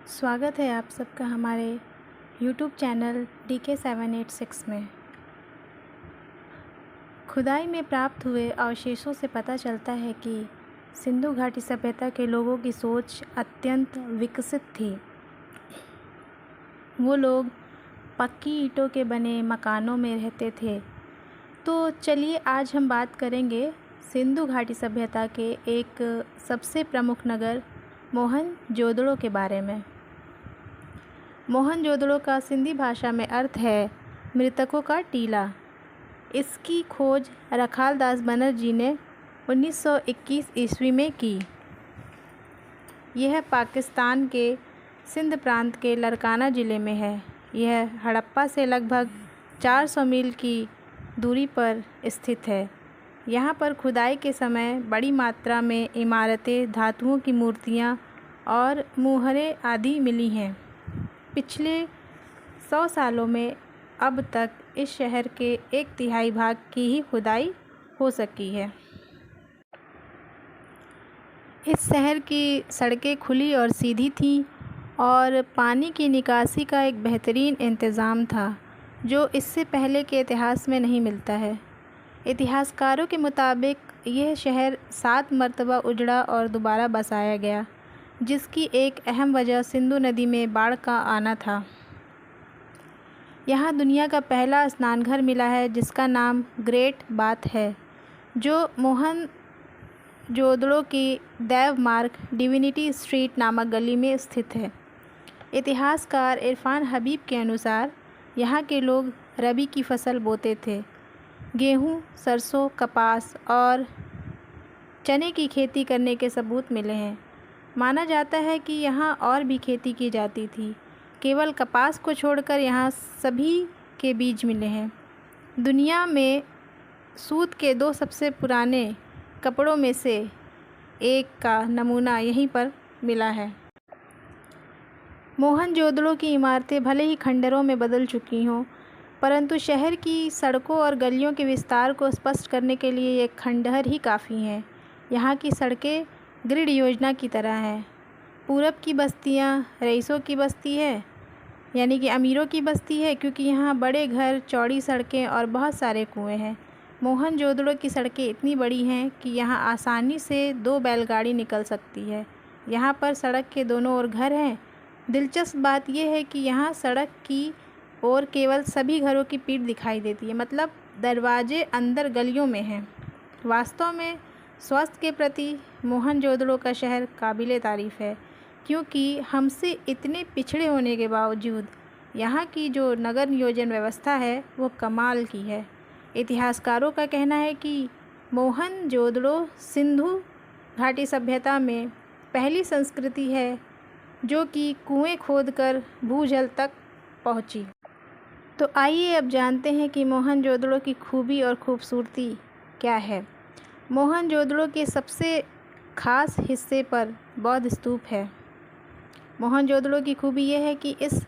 स्वागत है आप सबका हमारे YouTube चैनल DK786 में। खुदाई में प्राप्त हुए अवशेषों से पता चलता है कि सिंधु घाटी सभ्यता के लोगों की सोच अत्यंत विकसित थी। वो लोग पक्की ईंटों के बने मकानों में रहते थे। तो चलिए आज हम बात करेंगे सिंधु घाटी सभ्यता के एक सबसे प्रमुख नगर मोहनजोदड़ो के बारे में। मोहनजोदड़ो का सिंधी भाषा में अर्थ है मृतकों का टीला। इसकी खोज रखाल दास बनर्जी ने 1921 ईस्वी में की। यह पाकिस्तान के सिंध प्रांत के लरकाना ज़िले में है। यह हड़प्पा से लगभग 400 मील की दूरी पर स्थित है। यहाँ पर खुदाई के समय बड़ी मात्रा में इमारतें, धातुओं की मूर्तियाँ और मुहरें आदि मिली हैं। पिछले 100 सालों में अब तक इस शहर के 1/3 भाग की ही खुदाई हो सकी है। इस शहर की सड़कें खुली और सीधी थीं और पानी की निकासी का एक बेहतरीन इंतज़ाम था, जो इससे पहले के इतिहास में नहीं मिलता है। इतिहासकारों के मुताबिक यह शहर 7 मरतबा उजड़ा और दोबारा बसाया गया, जिसकी एक अहम वजह सिंधु नदी में बाढ़ का आना था। यहाँ दुनिया का पहला स्नानघर मिला है, जिसका नाम ग्रेट बाथ है, जो मोहनजोदड़ो की देव मार्ग डिविनिटी स्ट्रीट नामक गली में स्थित है। इतिहासकार इरफान हबीब के अनुसार यहाँ के लोग रबी की फसल बोते थे। गेहूँ, सरसों, कपास और चने की खेती करने के सबूत मिले हैं। माना जाता है कि यहाँ और भी खेती की जाती थी। केवल कपास को छोड़कर यहाँ सभी के बीज मिले हैं। दुनिया में सूत के 2 सबसे पुराने कपड़ों में से एक का नमूना यहीं पर मिला है। मोहनजोदड़ो की इमारतें भले ही खंडरों में बदल चुकी हों, परंतु शहर की सड़कों और गलियों के विस्तार को स्पष्ट करने के लिए ये खंडहर ही काफ़ी हैं। यहाँ की सड़कें ग्रिड योजना की तरह हैं। पूरब की बस्तियाँ रईसों की बस्ती है, यानी कि अमीरों की बस्ती है, क्योंकि यहाँ बड़े घर, चौड़ी सड़कें और बहुत सारे कुएँ हैं। मोहनजोदड़ो की सड़कें इतनी बड़ी हैं कि यहाँ आसानी से 2 बैलगाड़ी निकल सकती है। यहाँ पर सड़क के दोनों ओर घर हैं। दिलचस्प बात यह है कि यहाँ सड़क की ओर केवल सभी घरों की पीठ दिखाई देती है, मतलब दरवाजे अंदर गलियों में हैं। वास्तव में स्वास्थ्य के प्रति मोहनजोदड़ो का शहर काबिले तारीफ़ है, क्योंकि हमसे इतने पिछड़े होने के बावजूद यहाँ की जो नगर नियोजन व्यवस्था है वो कमाल की है। इतिहासकारों का कहना है कि मोहनजोदड़ो सिंधु घाटी सभ्यता में पहली संस्कृति है जो कि कुएं खोदकर भूजल तक पहुंची। तो आइए अब जानते हैं कि मोहनजोदड़ो की खूबी और खूबसूरती क्या है। मोहनजोदड़ो के सबसे ख़ास हिस्से पर बौद्ध स्तूप है। मोहनजोदड़ो की खूबी यह है कि इस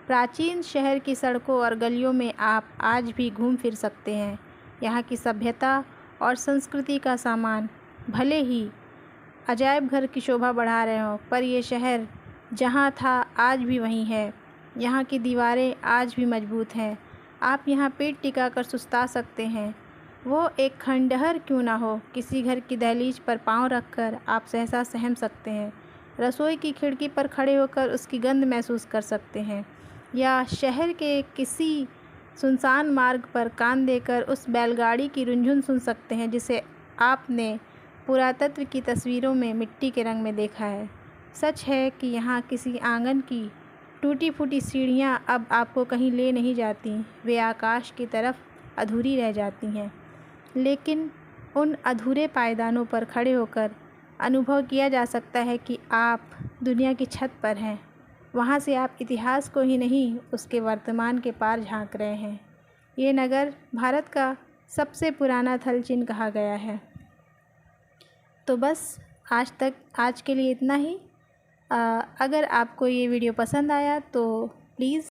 प्राचीन शहर की सड़कों और गलियों में आप आज भी घूम फिर सकते हैं। यहाँ की सभ्यता और संस्कृति का सामान भले ही अजायब घर की शोभा बढ़ा रहे हों, पर यह शहर जहाँ था आज भी वहीं है। यहाँ की दीवारें आज भी मजबूत हैं। आप यहाँ पेट टिकाकर सुस्ता सकते हैं। वो एक खंडहर क्यों ना हो, किसी घर की दहलीज पर पाँव रखकर आप सहसा सहम सकते हैं। रसोई की खिड़की पर खड़े होकर उसकी गंध महसूस कर सकते हैं, या शहर के किसी सुनसान मार्ग पर कान देकर उस बैलगाड़ी की रुंझुन सुन सकते हैं जिसे आपने पुरातत्व की तस्वीरों में मिट्टी के रंग में देखा है। सच है कि यहाँ किसी आंगन की टूटी फूटी सीढ़ियाँ अब आपको कहीं ले नहीं जाती, वे आकाश की तरफ अधूरी रह जाती हैं। लेकिन उन अधूरे पायदानों पर खड़े होकर अनुभव किया जा सकता है कि आप दुनिया की छत पर हैं। वहाँ से आप इतिहास को ही नहीं, उसके वर्तमान के पार झांक रहे हैं। ये नगर भारत का सबसे पुराना थल चिन्ह कहा गया है। तो बस आज के लिए इतना ही। अगर आपको ये वीडियो पसंद आया तो प्लीज़